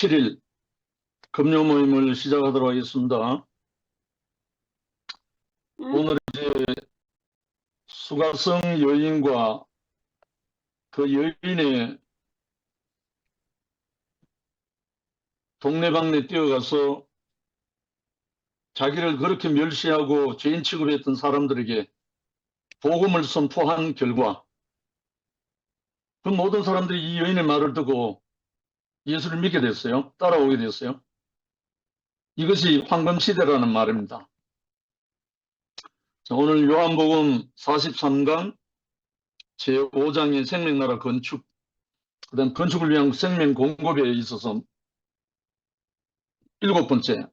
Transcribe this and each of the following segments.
7일 금요 모임을 시작하도록 하겠습니다. 오늘 수가성 여인과 그 여인의 동네방네 뛰어가서 자기를 그렇게 멸시하고 죄인 취급했던 사람들에게 복음을 선포한 결과 그 모든 사람들이 이 여인의 말을 듣고 예수를 믿게 됐어요. 따라오게 됐어요. 이것이 황금시대라는 말입니다. 자, 오늘 요한복음 43강 제5장의 생명나라 건축, 그다음 건축을 위한 생명 공급에 있어서 7번째,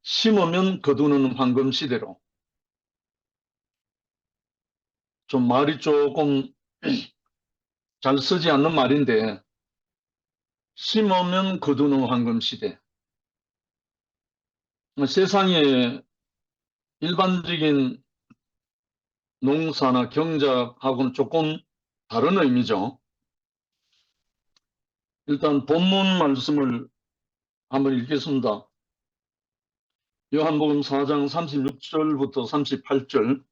심으면 거두는 황금시대로. 좀 말이 조금 잘 쓰지 않는 말인데, 심으면 거두는 황금시대. 세상의 일반적인 농사나 경작하고는 조금 다른 의미죠. 일단 본문 말씀을 한번 읽겠습니다. 요한복음 4장 36절부터 38절.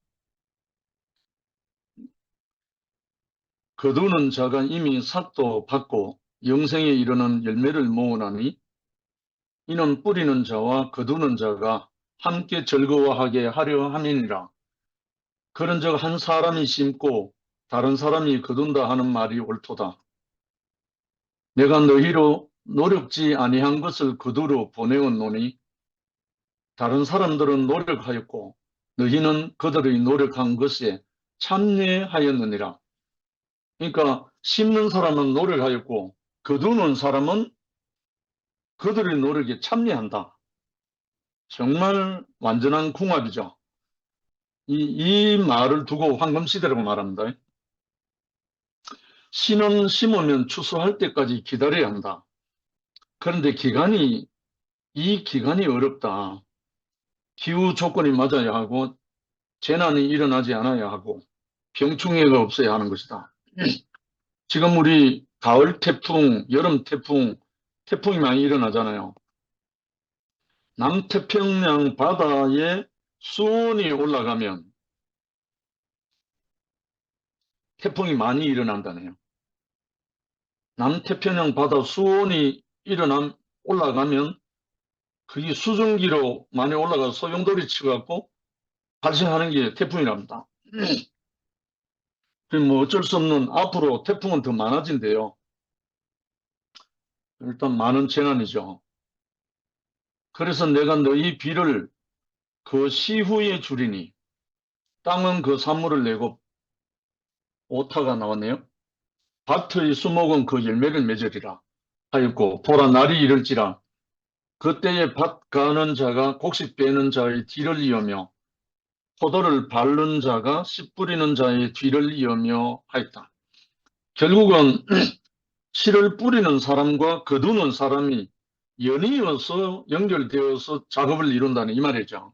거두는 자가 이미 삭도 받고 영생에 이르는 열매를 모으나니 이는 뿌리는 자와 거두는 자가 함께 즐거워하게 하려 함이니라. 그런즉 한 사람이 심고 다른 사람이 거둔다 하는 말이 옳도다. 내가 너희로 노력지 아니한 것을 거두러 보내었노니 다른 사람들은 노력하였고 너희는 그들의 노력한 것에 참여하였느니라. 그러니까 심는 사람은 노력하였고 거두는 사람은 그들의 노력에 참여한다. 정말 완전한 궁합이죠. 이 말을 두고 황금시대라고 말합니다. 씨는 심으면 추수할 때까지 기다려야 한다. 그런데 이 기간이 어렵다. 기후 조건이 맞아야 하고 재난이 일어나지 않아야 하고 병충해가 없어야 하는 것이다. 지금 우리 가을 태풍, 여름 태풍, 태풍이 많이 일어나잖아요. 남태평양 바다에 수온이 올라가면 태풍이 많이 일어난다네요. 남태평양 바다 수온이 올라가면 그게 수증기로 많이 올라가서 소용돌이 치갖고 발생하는 게 태풍이랍니다. 뭐 어쩔 수 없는 앞으로 태풍은 더 많아진대요. 일단 많은 재난이죠. 그래서 내가 너희 비를 그 시후에 주리니 땅은 그 산물을 내고 오타가 나왔네요. 밭의 수목은 그 열매를 맺으리라 하였고 보라 날이 이를지라 그때에 밭 가는 자가 곡식 베는 자의 뒤를 이으며 포도를 밟는 자가 씨 뿌리는 자의 뒤를 이으며 하였다. 결국은 씨를 뿌리는 사람과 거두는 사람이 연이어서 연결되어서 작업을 이룬다는 이 말이죠.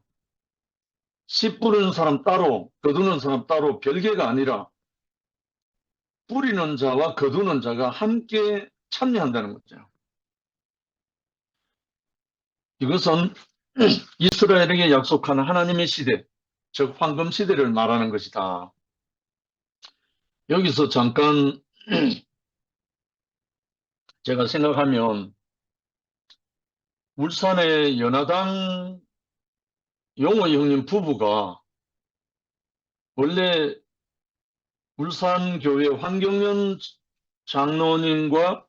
씨 뿌리는 사람 따로 거두는 사람 따로 별개가 아니라 뿌리는 자와 거두는 자가 함께 참여한다는 거죠. 이것은 이스라엘에게 약속한 하나님의 시대, 즉 황금 시대를 말하는 것이다. 여기서 잠깐 제가 생각하면 울산의 연화당 용호 형님 부부가 원래 울산교회 황경련 장로님과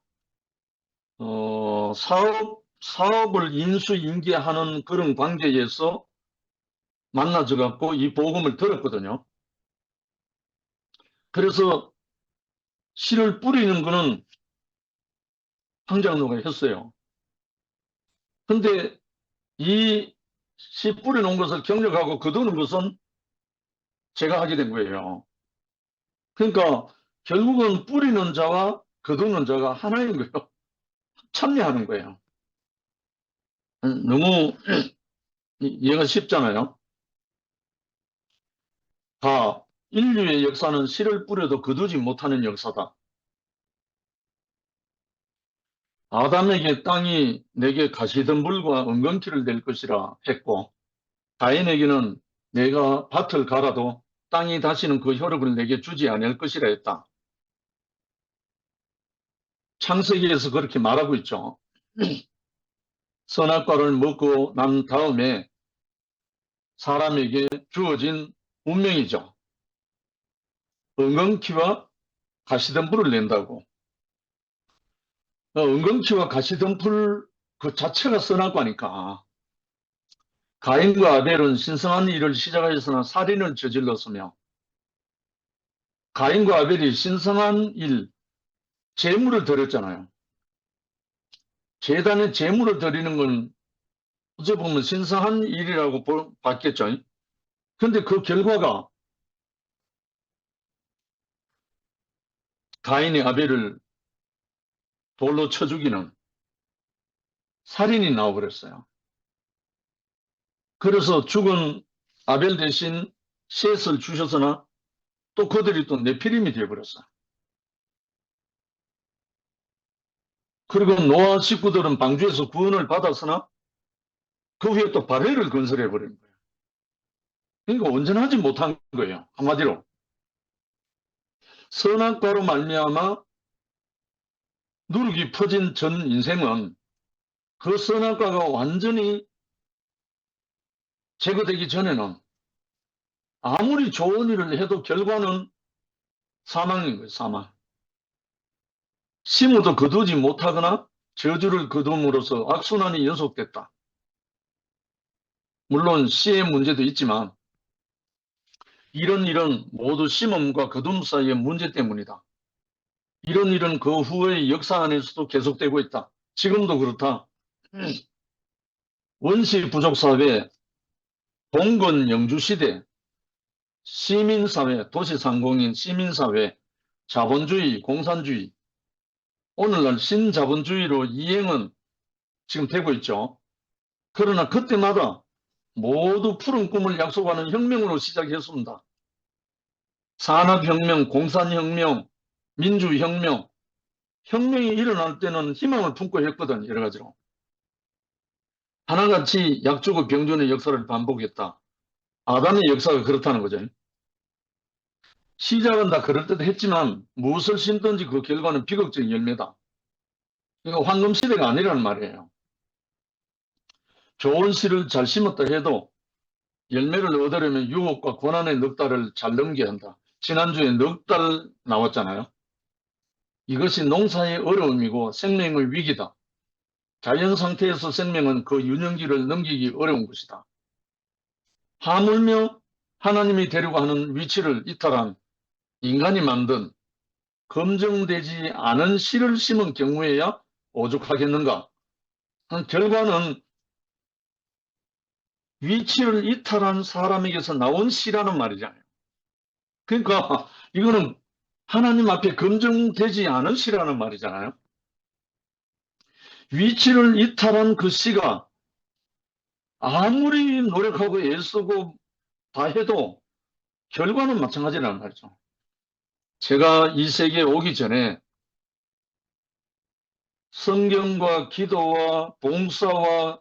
사업을 인수인계하는 그런 관계에서 만나져 갖고 이 복음을 들었거든요. 그래서 씨를 뿌리는 거는 황 장로가 했어요. 근데 이 씨 뿌려놓은 것을 경력하고 거두는 것은 제가 하게 된 거예요. 그러니까 결국은 뿌리는 자와 거두는 자가 하나인 거예요. 참여하는 거예요. 너무 이해가 쉽잖아요. 다 인류의 역사는 씨를 뿌려도 거두지 못하는 역사다. 아담에게 땅이 내게 가시덤불과 은근키를 낼 것이라 했고, 가인에게는 내가 밭을 갈아도 땅이 다시는 그 효력을 내게 주지 아니할 것이라 했다. 창세기에서 그렇게 말하고 있죠. 선악과를 먹고 난 다음에 사람에게 주어진 운명이죠. 은근키와 가시덤불을 낸다고. 은근키와 가시덤불 그 자체가 선악과니까 가인과 아벨은 신성한 일을 시작하였으나 살인을 저질렀으며, 가인과 아벨이 신성한 일, 제물을 드렸잖아요. 제단에 제물을 드리는 건 어찌 보면 신성한 일이라고 봤겠죠. 근데 그 결과가 가인이 아벨을 돌로 쳐 죽이는 살인이 나와버렸어요. 그래서 죽은 아벨 대신 셋을 주셨으나 또 그들이 또 네피림이 되어버렸어요. 그리고 노아 식구들은 방주에서 구원을 받았으나 그 후에 또 바벨을 건설해버린 거예요. 그러니까 온전하지 못한 거예요. 한마디로. 선악과로 말미암아 누룩이 퍼진 전 인생은 그 선악과가 완전히 제거되기 전에는 아무리 좋은 일을 해도 결과는 사망인 거예요. 사망. 심어도 거두지 못하거나 저주를 거둠으로써 악순환이 연속됐다. 물론 씨의 문제도 있지만 이런 일은 모두 심음과 거둠 사이의 문제 때문이다. 이런 일은 그 후의 역사 안에서도 계속되고 있다. 지금도 그렇다. 원시 부족 사회, 봉건 영주 시대, 시민사회, 도시상공인 시민사회, 자본주의, 공산주의, 오늘날 신자본주의로 이행은 지금 되고 있죠. 그러나 그때마다 모두 푸른 꿈을 약속하는 혁명으로 시작했습니다. 산업혁명, 공산혁명, 민주혁명, 혁명이 일어날 때는 희망을 품고 했거든, 여러 가지로. 하나같이 약주고 병존의 역사를 반복했다. 아담의 역사가 그렇다는 거죠. 시작은 다 그럴듯했지만 무엇을 심든지 그 결과는 비극적인 열매다. 그러니까 황금시대가 아니라는 말이에요. 좋은 씨를 잘 심었다 해도 열매를 얻으려면 유혹과 고난의 넉 달을 잘 넘겨야 한다. 지난주에 넉 달 나왔잖아요. 이것이 농사의 어려움이고 생명의 위기다. 자연 상태에서 생명은 그 유년기를 넘기기 어려운 것이다. 하물며 하나님이 되려고 하는 위치를 이탈한 인간이 만든 검증되지 않은 씨를 심은 경우에야 오죽하겠는가. 결과는 위치를 이탈한 사람에게서 나온 씨라는 말이잖아요. 그러니까 이거는 하나님 앞에 검증되지 않은 씨라는 말이잖아요. 위치를 이탈한 그 씨가 아무리 노력하고 애쓰고 다 해도 결과는 마찬가지라는 말이죠. 제가 이 세계에 오기 전에 성경과 기도와 봉사와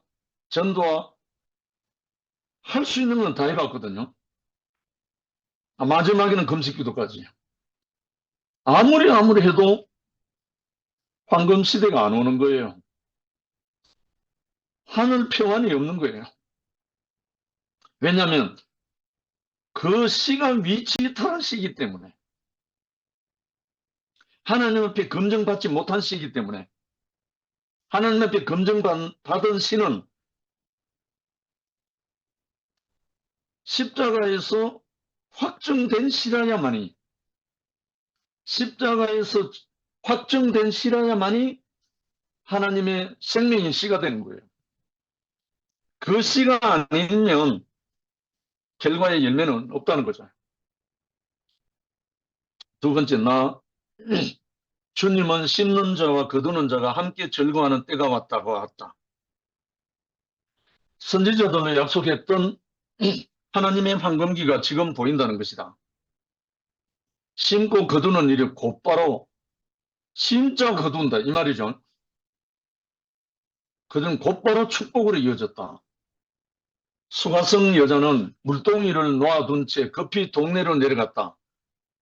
전도와 할 수 있는 건 다 해봤거든요. 마지막에는 금식기도까지. 아무리 해도 황금 시대가 안 오는 거예요. 하늘 평안이 없는 거예요. 왜냐하면 그 시간 위치 타는 시기 때문에, 하나님 앞에 검증받지 못한 시기 때문에, 하나님 앞에 검증받은 시는 십자가에서 확정된 시라야만이, 십자가에서 확정된 시라야만이 하나님의 생명인 시가 되는 거예요. 그 시가 아니면 결과의 열매는 없다는 거죠. 두 번째, 주님은 심는 자와 거두는 자가 함께 즐거워하는 때가 왔다고 했다. 선지자들로 약속했던 하나님의 황금기가 지금 보인다는 것이다. 심고 거두는 일이 곧바로 심자 거둔다 이 말이죠. 그는 곧바로 축복으로 이어졌다. 수가성 여자는 물동이를 놓아둔 채 급히 동네로 내려갔다.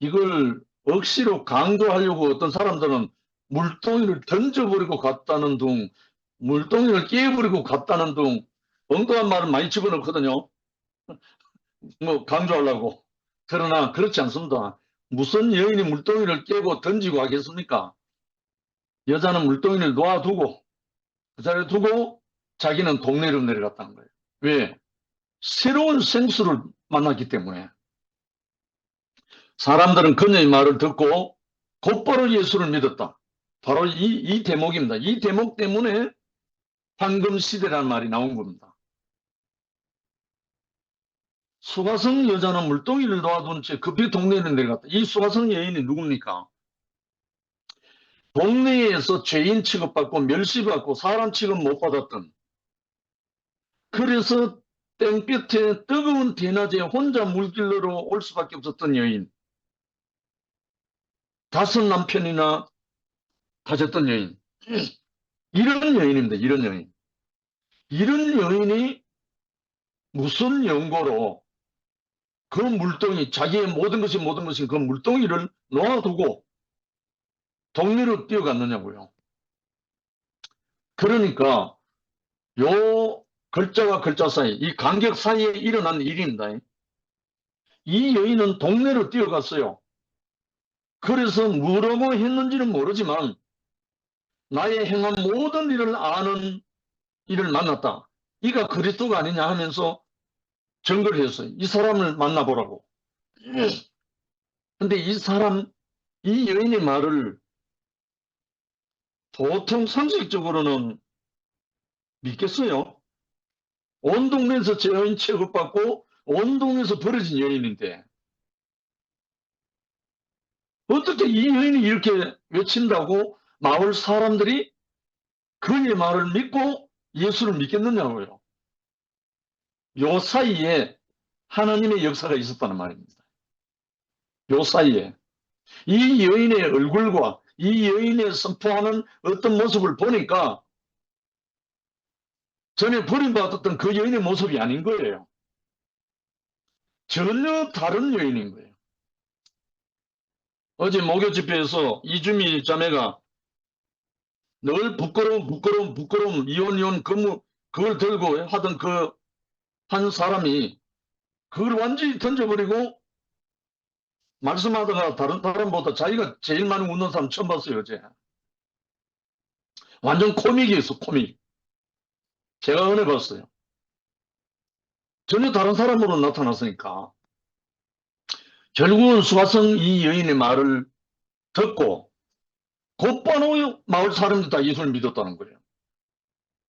이걸 억지로 강조하려고 어떤 사람들은 물동이를 던져버리고 갔다는 둥, 물동이를 깨버리고 갔다는 둥, 엉뚱한 말을 많이 집어넣거든요. 뭐 강조하려고. 그러나 그렇지 않습니다. 무슨 여인이 물동이를 깨고 던지고 하겠습니까? 여자는 물동이를 놓아두고 그 자리에 두고 자기는 동네로 내려갔다는 거예요. 왜? 새로운 생수를 만났기 때문에. 사람들은 그녀의 말을 듣고 곧바로 예수를 믿었다. 바로 이 대목입니다. 이 대목 때문에 황금시대라는 말이 나온 겁니다. 수가성 여자는 물동이를 놓아둔 채 급히 동네로 내려갔다. 이 수가성 여인이 누굽니까? 동네에서 죄인 취급받고 멸시받고 사람 취급 못 받았던, 그래서 땡볕에 뜨거운 대낮에 혼자 물길로 올 수밖에 없었던 여인, 다섯 남편이나 가졌던 여인, 이런 여인입니다. 이런 여인. 이런 여인이 무슨 연고로 그 물동이, 자기의 모든 것이 모든 것인 그 물동이를 놓아두고 동네로 뛰어갔느냐고요. 그러니까 요 글자와 글자 사이, 이 간격 사이에 일어난 일입니다. 이 여인은 동네로 뛰어갔어요. 그래서 뭐라고 했는지는 모르지만 나의 행한 모든 일을 아는 이를 만났다. 이가 그리스도가 아니냐 하면서 증거를 했어요. 이 사람을 만나보라고. 근데 이 사람, 이 여인의 말을 보통 상식적으로는 믿겠어요? 온 동네에서 제 여인 취급받고 온 동네에서 버려진 여인인데 어떻게 이 여인이 이렇게 외친다고 마을 사람들이 그의 말을 믿고 예수를 믿겠느냐고요. 요 사이에 하나님의 역사가 있었다는 말입니다. 요 사이에 이 여인의 얼굴과 이 여인의 선포하는 어떤 모습을 보니까 전에 버림받았던 그 여인의 모습이 아닌 거예요. 전혀 다른 여인인 거예요. 어제 목요 집회에서 이주미 자매가 늘 부끄러움, 이혼, 그걸 들고 하던 그 한 사람이 그걸 완전히 던져버리고 말씀하다가 다른 사람보다 자기가 제일 많이 웃는 사람 처음 봤어요, 어제. 완전 코믹이었어, 코믹. 제가 은혜 봤어요. 전혀 다른 사람으로 나타났으니까. 결국은 수가성 이 여인의 말을 듣고 곧바로 마을 사람들 다 예수를 믿었다는 거예요.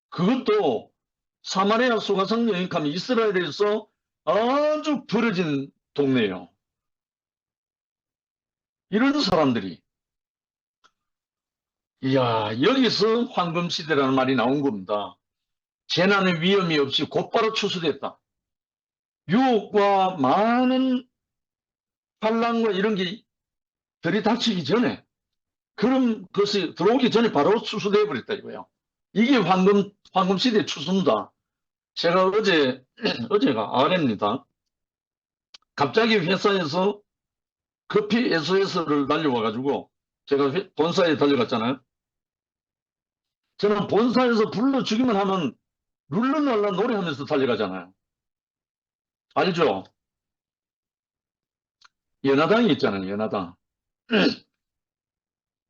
그것도 사마리아 수가성 여인 하면 이스라엘에서 아주 벌어진 동네예요. 이런 사람들이, 이야, 여기서 황금시대라는 말이 나온 겁니다. 재난의 위험이 없이 곧바로 추수됐다. 유혹과 많은 환란과 이런 게 들이닥치기 전에, 그런 것이 들어오기 전에 바로 추수되어 버렸다 이거예요. 이게 황금시대의 추수입니다. 제가 어제가 아래입니다. 갑자기 회사에서 급히 SOS를 날려와가지고 제가 본사에 달려갔잖아요. 저는 본사에서 불러주기만 하면 룰루랄라 노래하면서 달려가잖아요. 알죠? 연화당이 있잖아요. 연화당.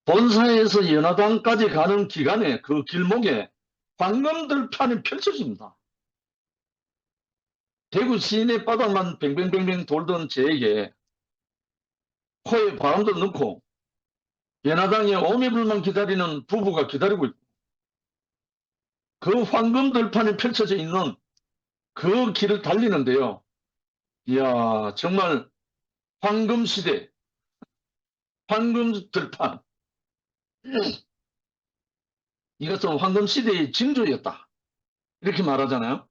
본사에서 연화당까지 가는 기간에 그 길목에 황금들판이 펼쳐집니다. 대구 시내 바닥만 뱅뱅뱅뱅 돌던 저에게 코에 바람도 넣고 연화당에 오매불만 기다리는 부부가 기다리고 있고, 그 황금들판이 펼쳐져 있는 그 길을 달리는데요. 이야, 정말 황금시대, 황금들판. 이것은 황금시대의 징조였다. 이렇게 말하잖아요.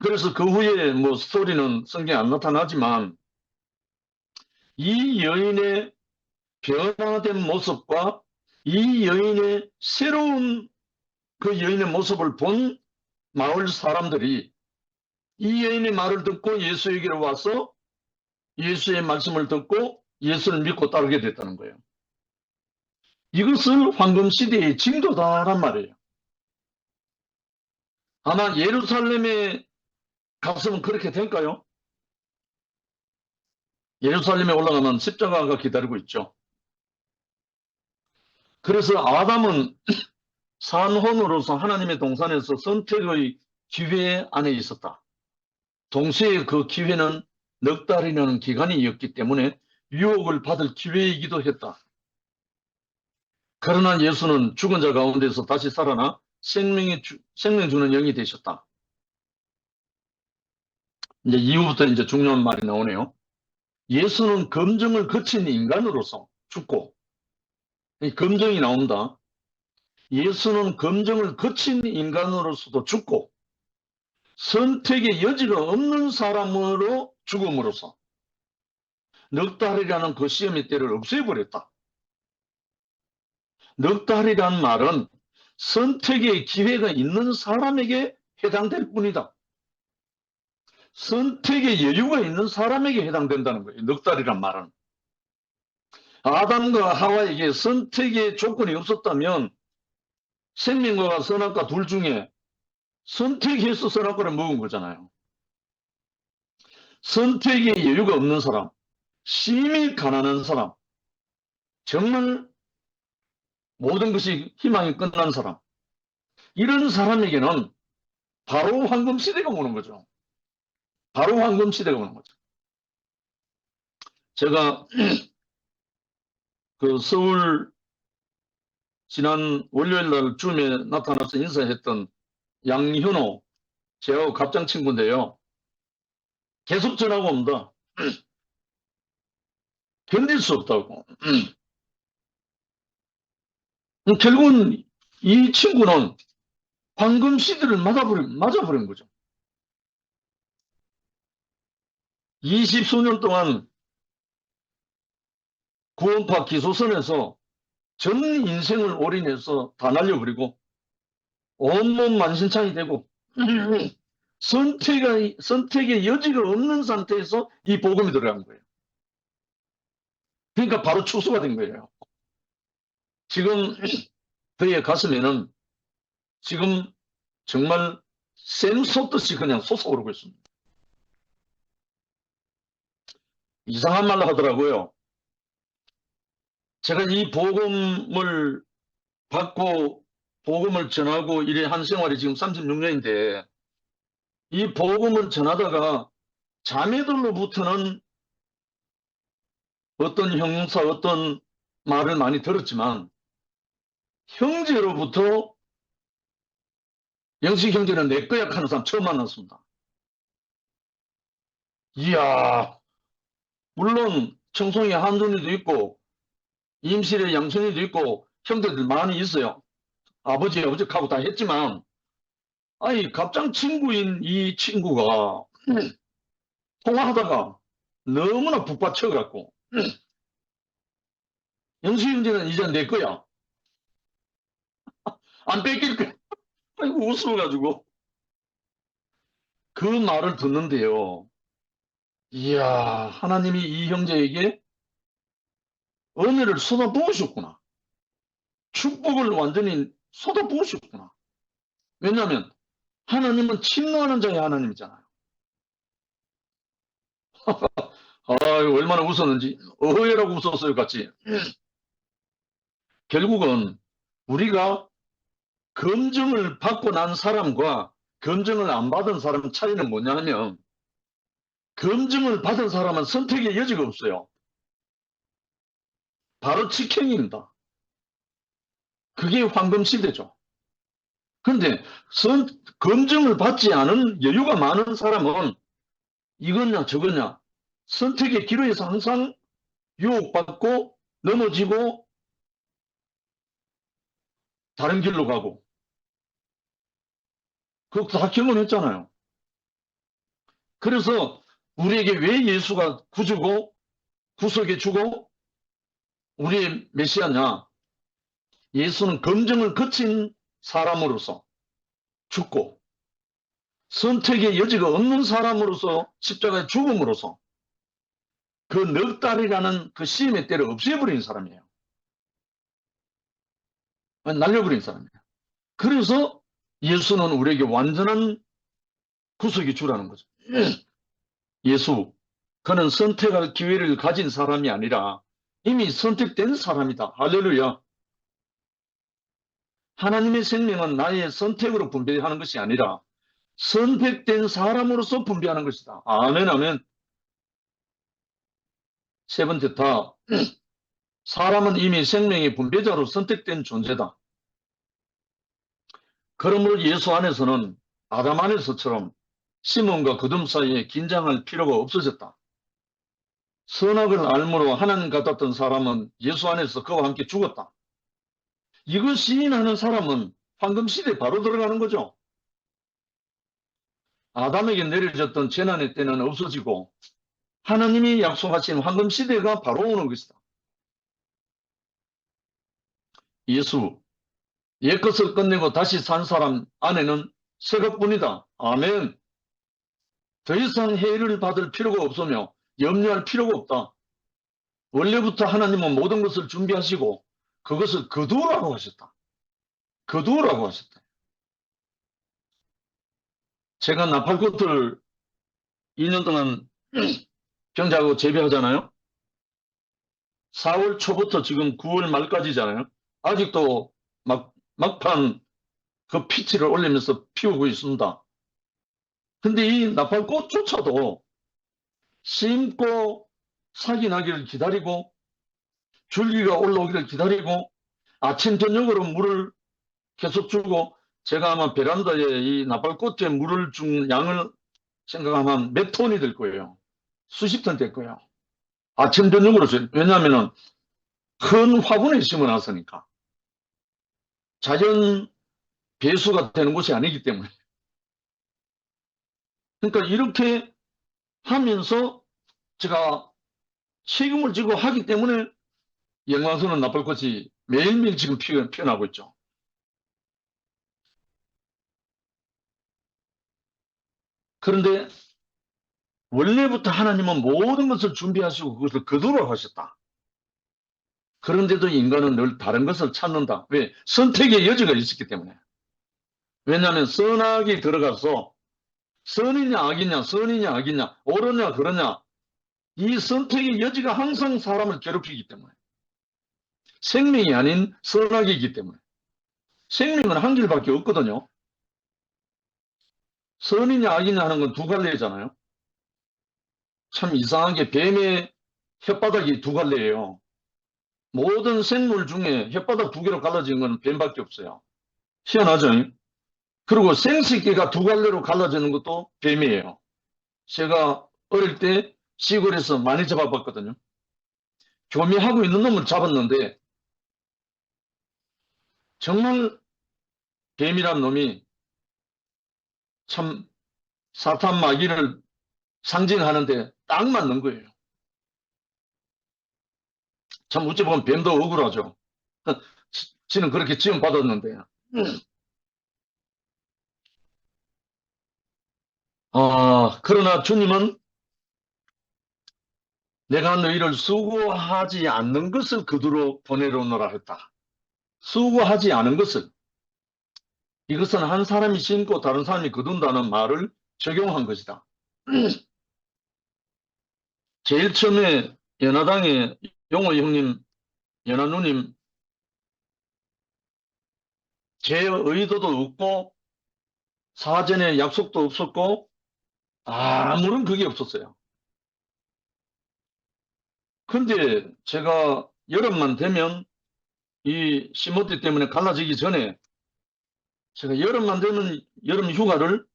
그래서 그 후에 뭐 스토리는 성경에 안 나타나지만 이 여인의 변화된 모습과 이 여인의 새로운 그 여인의 모습을 본 마을 사람들이 이 여인의 말을 듣고 예수에게로 와서 예수의 말씀을 듣고 예수를 믿고 따르게 됐다는 거예요. 이것을 황금시대의 징조다란 말이에요. 아마 예루살렘에 갔으면 그렇게 될까요? 예루살렘에 올라가면 십자가가 기다리고 있죠. 그래서 아담은 산혼으로서 하나님의 동산에서 선택의 기회 안에 있었다. 동시에 그 기회는 넉 달이라는 기간이었기 때문에 유혹을 받을 기회이기도 했다. 그러나 예수는 죽은 자 가운데서 다시 살아나 생명 주는 영이 되셨다. 이제 이후부터 이제 중요한 말이 나오네요. 예수는 검증을 거친 인간으로서 죽고, 이 검증이 나온다. 예수는 검증을 거친 인간으로서도 죽고, 선택의 여지가 없는 사람으로 죽음으로써 넉 달이라는 그 시험의 때를 없애버렸다. 넉 달이란 말은 선택의 기회가 있는 사람에게 해당될 뿐이다. 선택의 여유가 있는 사람에게 해당된다는 거예요. 넉 달이란 말은. 아담과 하와에게 선택의 조건이 없었다면 생명과 선악과 둘 중에 선택해서 선악과를 먹은 거잖아요. 선택의 여유가 없는 사람, 심히 가난한 사람, 정말 모든 것이 희망이 끝난 사람, 이런 사람에게는 바로 황금시대가 오는 거죠. 바로 황금시대가 오는 거죠. 제가 그 서울 지난 월요일 날 줌에 나타나서 인사했던 양현호, 제하고 갑장 친구인데요. 계속 전화가 옵니다. 견딜 수 없다고. 결국은 이 친구는 황금시대를 맞아버린 거죠. 20수년 동안 구원파 기소선에서 전 인생을 올인해서 다 날려버리고 온몸 만신창이 되고 선택의 여지가 없는 상태에서 이 복음이 들어간 거예요. 그러니까 바로 추수가 된 거예요. 지금 그의 가슴에는 지금 정말 샘솟듯이 그냥 솟아오르고 있습니다. 이상한 말로 하더라고요. 제가 이 복음을 받고 복음을 전하고 이래 한 생활이 지금 36년인데 이 복음을 전하다가 자매들로부터는 어떤 형사, 어떤 말을 많이 들었지만 형제로부터 영식 형제는 내 거야 하는 사람 처음 만났습니다. 이야, 물론 청송에 한준이도 있고 임실에 양순이도 있고 형제들 많이 있어요. 아버지 하고 다 했지만 아니 갑장 친구인 이 친구가 통화하다가 너무나 북받쳐갖고 영식 형제는 이제 내 거야. 안 뺏길 거야. 아이고 웃어가지고 그 말을 듣는데요. 이야, 하나님이 이 형제에게 은혜를 쏟아부으셨구나. 축복을 완전히 쏟아부으셨구나. 왜냐하면 하나님은 침노하는 자의 하나님이잖아요. 얼마나 웃었는지 어해라고 웃었어요 같이. 결국은 우리가 검증을 받고 난 사람과 검증을 안 받은 사람 차이는 뭐냐 하면 검증을 받은 사람은 선택의 여지가 없어요. 바로 직행입니다. 그게 황금시대죠. 그런데 검증을 받지 않은 여유가 많은 사람은 이거냐 저거냐 선택의 기로에서 항상 유혹받고 넘어지고 다른 길로 가고 그거 다 경험했잖아요. 그래서 우리에게 왜 예수가 구주고 구속해 주고 우리의 메시아냐? 예수는 검증을 거친 사람으로서 죽고 선택의 여지가 없는 사람으로서 십자가에 죽음으로써 그 넉 달이라는 그 시험의 때를 없애버린 사람이에요. 날려버린 사람이에요. 그래서 예수는 우리에게 완전한 구속이 주라는 거죠. 예수, 그는 선택할 기회를 가진 사람이 아니라 이미 선택된 사람이다. 할렐루야. 하나님의 생명은 나의 선택으로 분배하는 것이 아니라 선택된 사람으로서 분배하는 것이다. 아멘, 아멘. 세 번째, 사람은 이미 생명의 분배자로 선택된 존재다. 그러므로 예수 안에서는 아담 안에서처럼 시몬과 거둠 사이에 긴장할 필요가 없어졌다. 선악을 알므로 하나님 같았던 사람은 예수 안에서 그와 함께 죽었다. 이거 시인하는 사람은 황금시대에 바로 들어가는 거죠. 아담에게 내려졌던 재난의 때는 없어지고 하나님이 약속하신 황금시대가 바로 오는 것이다. 예수, 옛것을 끝내고 다시 산 사람 안에는 새 것뿐이다. 아멘. 더 이상 해를 받을 필요가 없으며 염려할 필요가 없다. 원래부터 하나님은 모든 것을 준비하시고 그것을 거두라고 하셨다. 거두라고 하셨다. 제가 나팔꽃을 2년 동안 경작하고 재배하잖아요. 4월 초부터 지금 9월 말까지잖아요. 아직도 막판 그 피치를 올리면서 피우고 있습니다. 근데 이 나팔꽃조차도 심고 사기 나기를 기다리고 줄기가 올라오기를 기다리고 아침 저녁으로 물을 계속 주고 제가 아마 베란다에 이 나팔꽃에 물을 준 양을 생각하면 몇 톤이 될 거예요. 수십 톤 될 거예요. 아침 저녁으로 줘요. 왜냐하면 큰 화분에 심어놨으니까 자연 배수가 되는 곳이 아니기 때문에. 그러니까 이렇게 하면서 제가 책임을 지고 하기 때문에 영광스러운 나팔꽃이 매일매일 지금 피어나고 있죠. 그런데 원래부터 하나님은 모든 것을 준비하시고 그것을 거두라고 하셨다. 그런데도 인간은 늘 다른 것을 찾는다. 왜? 선택의 여지가 있었기 때문에. 왜냐하면 선악이 들어가서 선이냐 악이냐 선이냐 악이냐 옳으냐 그러냐 이 선택의 여지가 항상 사람을 괴롭히기 때문에 생명이 아닌 선악이기 때문에 생명은 한 길밖에 없거든요. 선이냐 악이냐 하는 건 두 갈래잖아요. 참 이상하게 뱀의 혓바닥이 두 갈래예요. 모든 생물 중에 혓바닥 두 개로 갈라진 건 뱀밖에 없어요. 희한하죠? 그리고 생식기가 두 갈래로 갈라지는 것도 뱀이에요. 제가 어릴 때 시골에서 많이 잡아봤거든요. 교미하고 있는 놈을 잡았는데 정말 뱀이란 놈이 참 사탄 마귀를 상징하는데 딱 맞는 거예요. 참 어찌 보면 뱀도 억울하죠. 지는 그렇게 지원받았는데. 그러나 주님은 내가 너희를 수고하지 않는 것을 그두로 보내려노라 했다. 수고하지 않은 것을. 이것은 한 사람이 심고 다른 사람이 거둔다는 말을 적용한 것이다. 제일 처음에 연화당에 용호 형님, 연화 누님 제 의도도 없고 사전에 약속도 없었고 아무런 그게 없었어요. 근데 제가 여름만 되면 이 심어띠 때문에 갈라지기 전에 제가 여름만 되면 여름 휴가를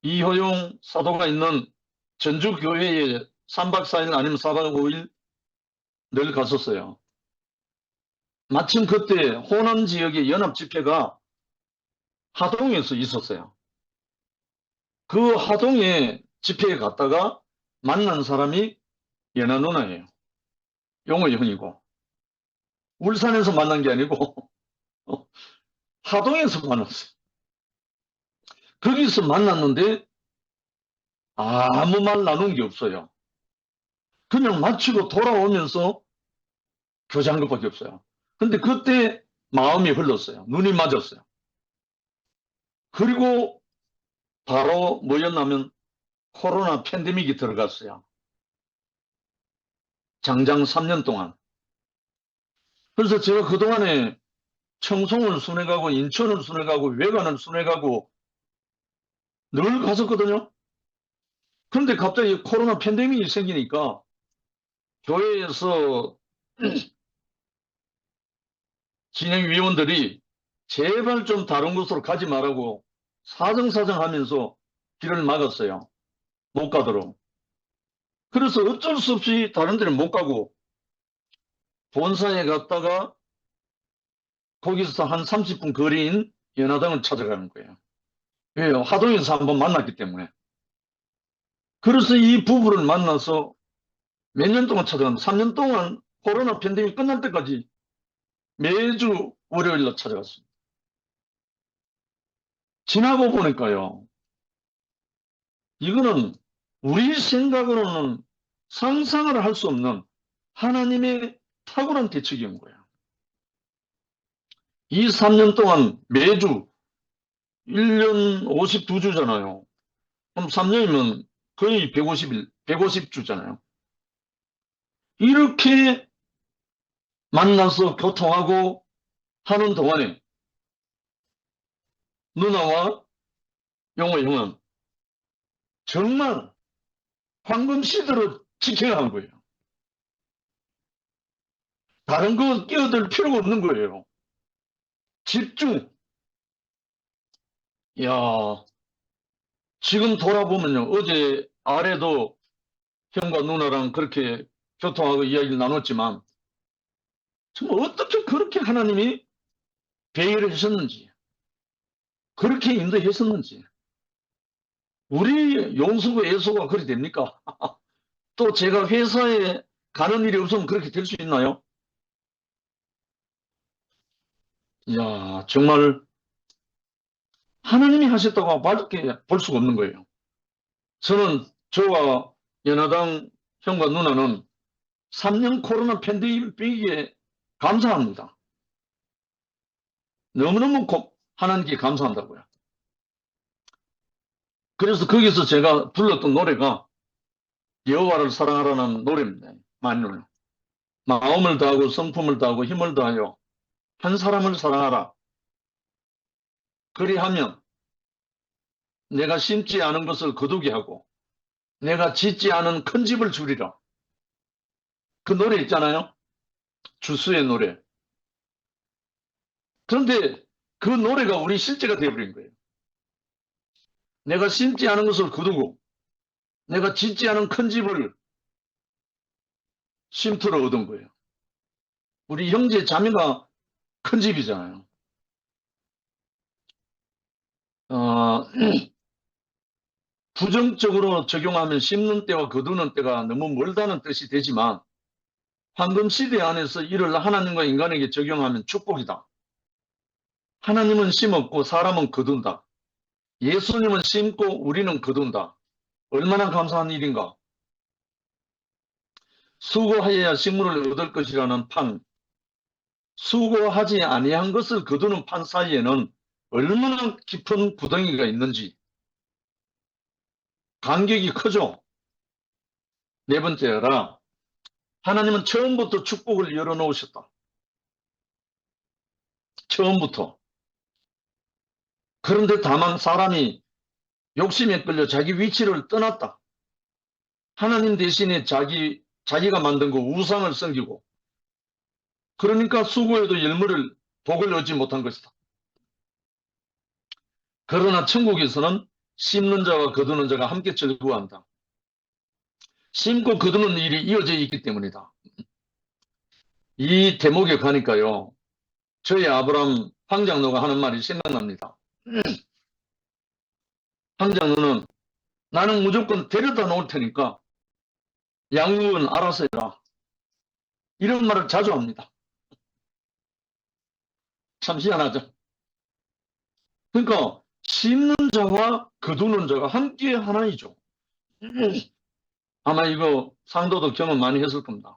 이효용 사도가 있는 전주교회에 3박 4일 아니면 4박 5일 늘 갔었어요. 마침 그때 호남 지역의 연합 집회가 하동에서 있었어요. 그 하동에 집회에 갔다가 만난 사람이 연하 누나예요. 용호 형이고. 울산에서 만난 게 아니고 하동에서 만났어요. 거기서 만났는데 아무 말 나눈 게 없어요. 그냥 마치고 돌아오면서 교제한 것밖에 없어요. 근데 그때 마음이 흘렀어요. 눈이 맞았어요. 그리고 바로 뭐였냐면 코로나 팬데믹이 들어갔어요. 장장 3년 동안. 그래서 제가 그동안에 청송을 순회가고 인천을 순회가고 외관을 순회가고 늘 갔었거든요. 그런데 갑자기 코로나 팬데믹이 생기니까 교회에서 진행위원들이 제발 좀 다른 곳으로 가지 말라고 사정사정 하면서 길을 막았어요. 못 가도록. 그래서 어쩔 수 없이 다른 데는 못 가고 본사에 갔다가 거기서 한 30분 거리인 연화당을 찾아가는 거예요. 왜요? 하동에서 한번 만났기 때문에. 그래서 이 부부를 만나서 몇 년 동안 찾아갔는데 3년 동안 코로나 팬데믹 끝날 때까지 매주 월요일날 찾아갔습니다. 지나고 보니까요. 이거는 우리 생각으로는 상상을 할 수 없는 하나님의 탁월한 대책인 거예요. 이 3년 동안 매주 1년 52주잖아요. 그럼 3년이면 거의 150일, 150주잖아요. 이렇게 만나서 교통하고 하는 동안에 누나와 영호 형은 정말 황금 시대로 지켜간 거예요. 다른 거 끼어들 필요가 없는 거예요. 집중. 야, 지금 돌아보면요. 어제 아래도 형과 누나랑 그렇게 교통하고 이야기를 나눴지만 정말 어떻게 그렇게 하나님이 배려를 하셨는지 그렇게 인도했었는지 우리 용수가 예수가 그리 됩니까? 또 제가 회사에 가는 일이 없으면 그렇게 될 수 있나요? 이야, 정말 하나님이 하셨다고 밖에 볼 수가 없는 거예요. 저는 저와 연하당 형과 누나는 3년 코로나 팬데믹에 감사합니다. 너무너무 하나님께 감사한다고요. 그래서 거기서 제가 불렀던 노래가 여호와를 사랑하라는 노래입니다. 만율. 마음을 다하고 성품을 다하고 힘을 다하여 한 사람을 사랑하라. 그리하면 내가 심지 않은 것을 거두게 하고 내가 짓지 않은 큰 집을 주리라. 그 노래 있잖아요. 주수의 노래. 그런데 그 노래가 우리 실제가 되어버린 거예요. 내가 심지 않은 것을 거두고 내가 짓지 않은 큰 집을 쉼터로 얻은 거예요. 우리 형제 자매가 큰 집이잖아요. 어, 부정적으로 적용하면 심는 때와 거두는 때가 너무 멀다는 뜻이 되지만 황금 시대 안에서 이를 하나님과 인간에게 적용하면 축복이다. 하나님은 심었고 사람은 거둔다. 예수님은 심고 우리는 거둔다. 얼마나 감사한 일인가. 수고하여야 식물을 얻을 것이라는 판, 수고하지 아니한 것을 거두는 판 사이에는 얼마나 깊은 구덩이가 있는지 간격이 크죠. 네 번째라, 하나님은 처음부터 축복을 열어놓으셨다. 처음부터. 그런데 다만 사람이 욕심에 끌려 자기 위치를 떠났다. 하나님 대신에 자기가 만든 그 우상을 섬기고, 그러니까 수고에도 열매를 복을 얻지 못한 것이다. 그러나 천국에서는 심는 자와 거두는 자가 함께 즐거워한다. 심고 거두는 일이 이어져 있기 때문이다. 이 대목에 가니까요, 저희 아브람 황장로가 하는 말이 생각납니다. 황장로는 나는 무조건 데려다 놓을 테니까 양육은 알아서 해라. 이런 말을 자주 합니다. 참 희한하죠. 그러니까 심는 자와 거두는 자가 함께 하나이죠. 아마 이거 상도도 경험 많이 했을 겁니다.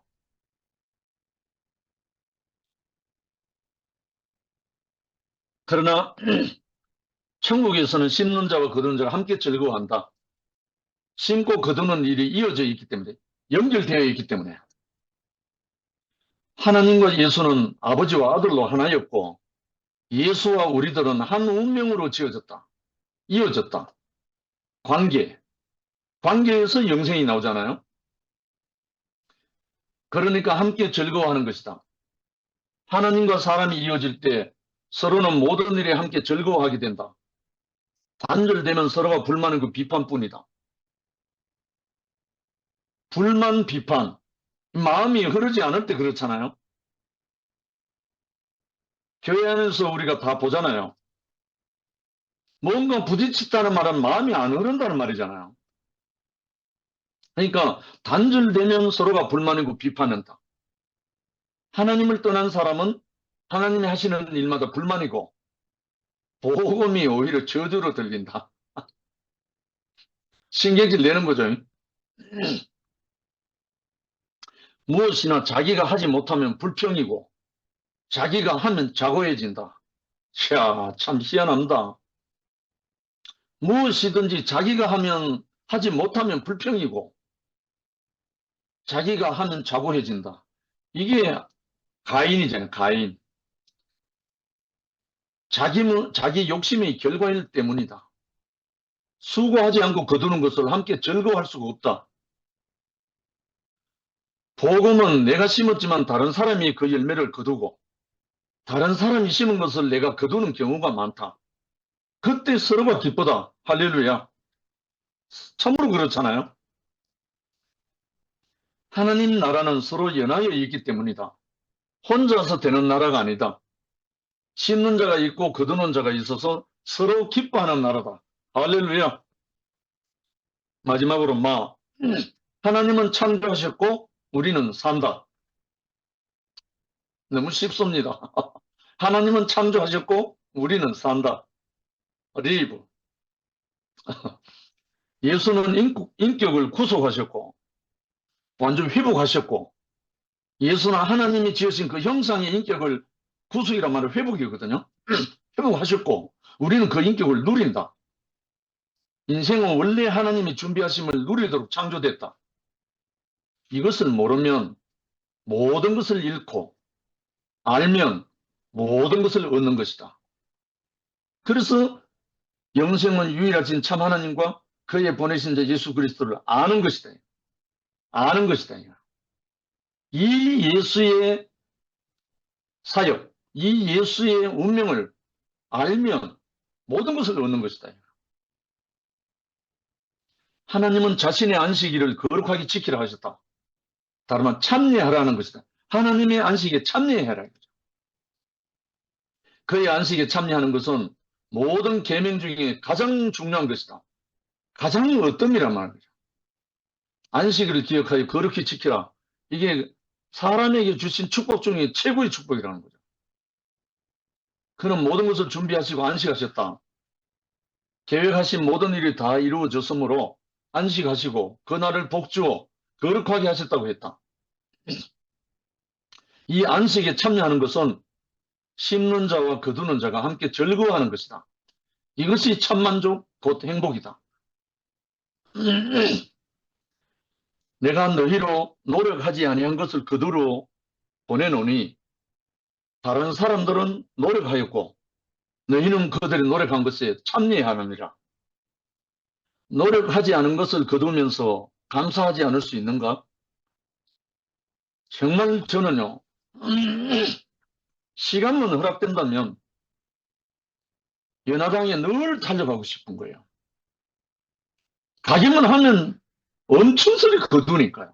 그러나 천국에서는 심는 자와 거두는 자가 함께 즐거워한다. 심고 거두는 일이 이어져 있기 때문에, 연결되어 있기 때문에. 하나님과 예수는 아버지와 아들로 하나였고, 예수와 우리들은 한 운명으로 지어졌다. 이어졌다. 관계. 관계에서 영생이 나오잖아요. 그러니까 함께 즐거워하는 것이다. 하나님과 사람이 이어질 때 서로는 모든 일에 함께 즐거워하게 된다. 단절되면 서로가 불만은 그 비판뿐이다. 불만, 비판. 마음이 흐르지 않을 때 그렇잖아요. 교회 안에서 우리가 다 보잖아요. 뭔가 부딪혔다는 말은 마음이 안 흐른다는 말이잖아요. 그러니까 단절되면 서로가 불만이고 비판한다. 하나님을 떠난 사람은 하나님이 하시는 일마다 불만이고 복음이 오히려 저주로 들린다. 신경질 내는 거죠. 무엇이나 자기가 하지 못하면 불평이고 자기가 하면 자고해진다. 이야, 참 희한합니다. 무엇이든지 자기가 하면 하지 못하면 불평이고 자기가 하면 자고해진다. 이게 가인이잖아요. 가인. 자기 욕심의 결과일 때문이다. 수고하지 않고 거두는 것을 함께 즐거워할 수가 없다. 복음은 내가 심었지만 다른 사람이 그 열매를 거두고 다른 사람이 심은 것을 내가 거두는 경우가 많다. 그때 서로가 기쁘다. 할렐루야. 참으로 그렇잖아요. 하나님 나라는 서로 연하여 있기 때문이다. 혼자서 되는 나라가 아니다. 심는 자가 있고 거두는 자가 있어서 서로 기뻐하는 나라다. 할렐루야. 마지막으로 하나님은 창조하셨고 우리는 산다. 너무 쉽습니다. 하나님은 창조하셨고 우리는 산다. 리브. 예수는 인격을 구속하셨고 완전 회복하셨고 예수는 하나님이 지으신 그 형상의 인격을 구속이란 말은 회복이거든요. 회복하셨고 우리는 그 인격을 누린다. 인생은 원래 하나님이 준비하심을 누리도록 창조됐다. 이것을 모르면 모든 것을 잃고 알면 모든 것을 얻는 것이다. 그래서 영생은 유일하신 참 하나님과 그의 보내신 자 예수 그리스도를 아는 것이다. 아는 것이다. 이 예수의 사역, 이 예수의 운명을 알면 모든 것을 얻는 것이다. 하나님은 자신의 안식일을 거룩하게 지키라 하셨다. 다른 말 참여하라는 것이다. 하나님의 안식에 참여해라. 그의 안식에 참여하는 것은 모든 계명 중에 가장 중요한 것이다. 가장 어떤이란 말이죠. 안식일을 기억하여 거룩히 지키라. 이게 사람에게 주신 축복 중에 최고의 축복이라는 거죠. 그는 모든 것을 준비하시고 안식하셨다. 계획하신 모든 일이 다 이루어졌으므로 안식하시고 그날을 복주어 거룩하게 하셨다고 했다. 이 안식에 참여하는 것은 심는 자와 거두는 자가 함께 즐거워하는 것이다. 이것이 참만족, 곧 행복이다. 내가 너희로 노력하지 아니한 것을 거두러 보내노니 다른 사람들은 노력하였고 너희는 그들이 노력한 것에 참여하느니라. 노력하지 않은 것을 거두면서 감사하지 않을 수 있는가? 정말 저는요. 시간만 허락된다면 연화장에 늘 달려가고 싶은 거예요. 가기만 하면 엄청 소리 거두니까요.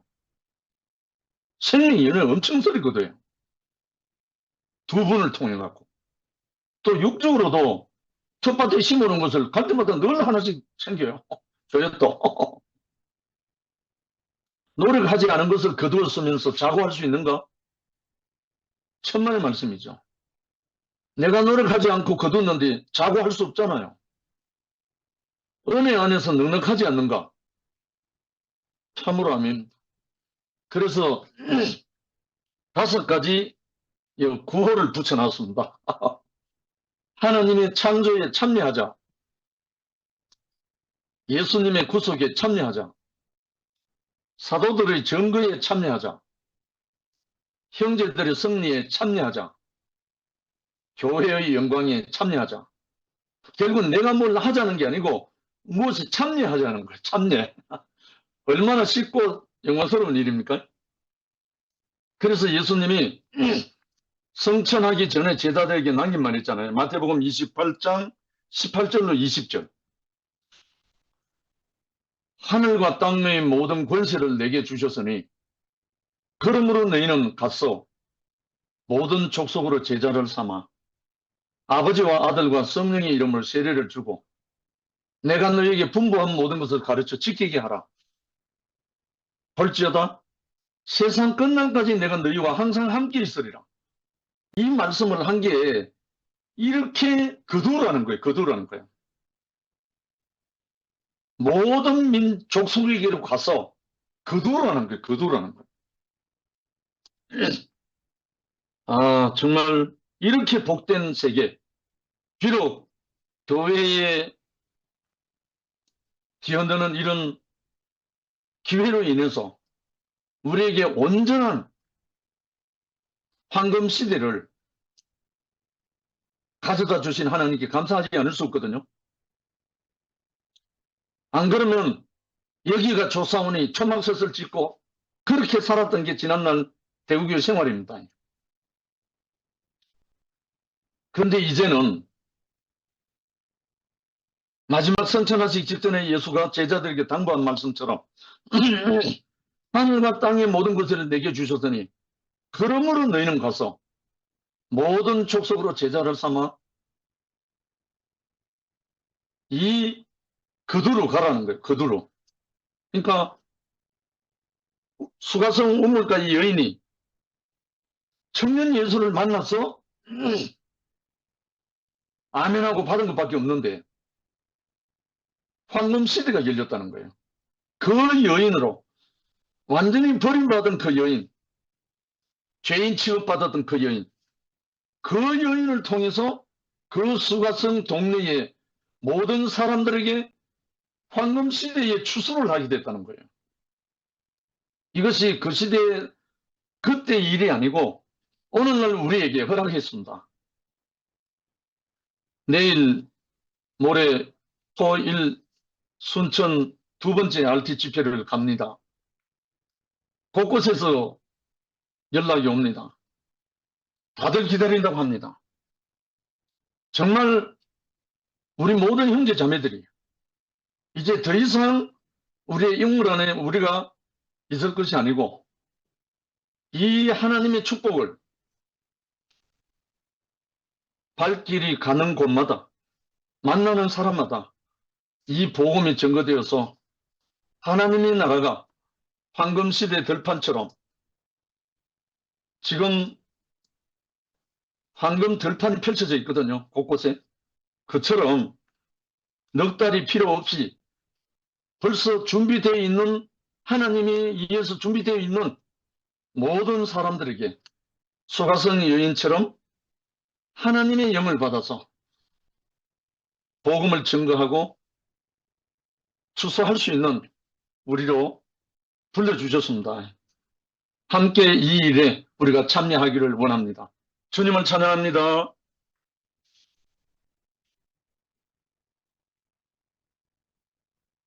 생명 연애 엄청 소리 거둬요. 두 분을 통해 갖고. 또 육적으로도 텃밭에 심어놓은 것을 갈 때마다 늘 하나씩 챙겨요. 줘요 또. 노력하지 않은 것을 거두어 쓰면서 자고할 수 있는가? 천만의 말씀이죠. 내가 노력하지 않고 거뒀는데 자고 할 수 없잖아요. 은혜 안에서 넉넉하지 않는가? 참으로 아멘. 그래서 5가지 구호를 붙여놨습니다. 하나님의 창조에 참여하자. 예수님의 구속에 참여하자. 사도들의 증거에 참여하자. 형제들의 승리에 참여하자. 교회의 영광에 참여하자. 결국 내가 뭘 하자는 게 아니고 무엇에 참여하자는 거예요. 참여. 얼마나 쉽고 영광스러운 일입니까? 그래서 예수님이 성천하기 전에 제자들에게 남긴 말 있잖아요. 마태복음 28장 18절로 20절. 하늘과 땅의 모든 권세를 내게 주셨으니 그러므로 너희는 가서 모든 족속으로 제자를 삼아 아버지와 아들과 성령의 이름을 세례를 주고 내가 너희에게 분부한 모든 것을 가르쳐 지키게 하라. 볼지어다 세상 끝날까지 내가 너희와 항상 함께 있으리라. 이 말씀을 한 게 이렇게 거두라는 거예요. 거두라는 거예요. 모든 족속에게로 가서 거두라는 거예요. 거두라는 거예요. 아, 정말 이렇게 복된 세계. 비록 교회에 뛰어드는 이런 기회로 인해서 우리에게 온전한 황금 시대를 가져다 주신 하나님께 감사하지 않을 수 없거든요. 안 그러면 여기가 조사원이 초막섯을 짓고 그렇게 살았던 게 지난날 대구교회 생활입니다. 그런데 이제는 마지막 성천하시기 직전에 예수가 제자들에게 당부한 말씀처럼 하늘과 땅의 모든 것을 내게 주셨으니 그러므로 너희는 가서 모든 족속으로 제자를 삼아 이 거두로 가라는 거예요. 거두로. 그러니까 수가성 우물가 이 여인이 청년 예수를 만나서 아멘하고 받은 것밖에 없는데 황금 시대가 열렸다는 거예요. 그 여인으로 완전히 버림받은 그 여인, 죄인 취급받았던 그 여인, 그 여인을 통해서 그 수가성 동네의 모든 사람들에게 황금 시대에 추수를 하게 됐다는 거예요. 이것이 그 시대 그때 일이 아니고 오늘날 우리에게 허락했습니다. 내일 모레 토일 순천 2번째 RT 집회를 갑니다. 곳곳에서 연락이 옵니다. 다들 기다린다고 합니다. 정말 우리 모든 형제 자매들이 이제 더 이상 우리의 인물 안에 우리가 있을 것이 아니고 이 하나님의 축복을 발길이 가는 곳마다 만나는 사람마다 이 복음이 증거되어서 하나님의 나라가 황금시대 들판처럼 지금 황금 들판이 펼쳐져 있거든요. 곳곳에. 그처럼 넉 달이 필요 없이 벌써 준비되어 있는 하나님이 위해서 준비되어 있는 모든 사람들에게 수가성 여인처럼 하나님의 영을 받아서 복음을 증거하고 추수할 수 있는 우리로 불러주셨습니다. 함께 이 일에 우리가 참여하기를 원합니다. 주님을 찬양합니다.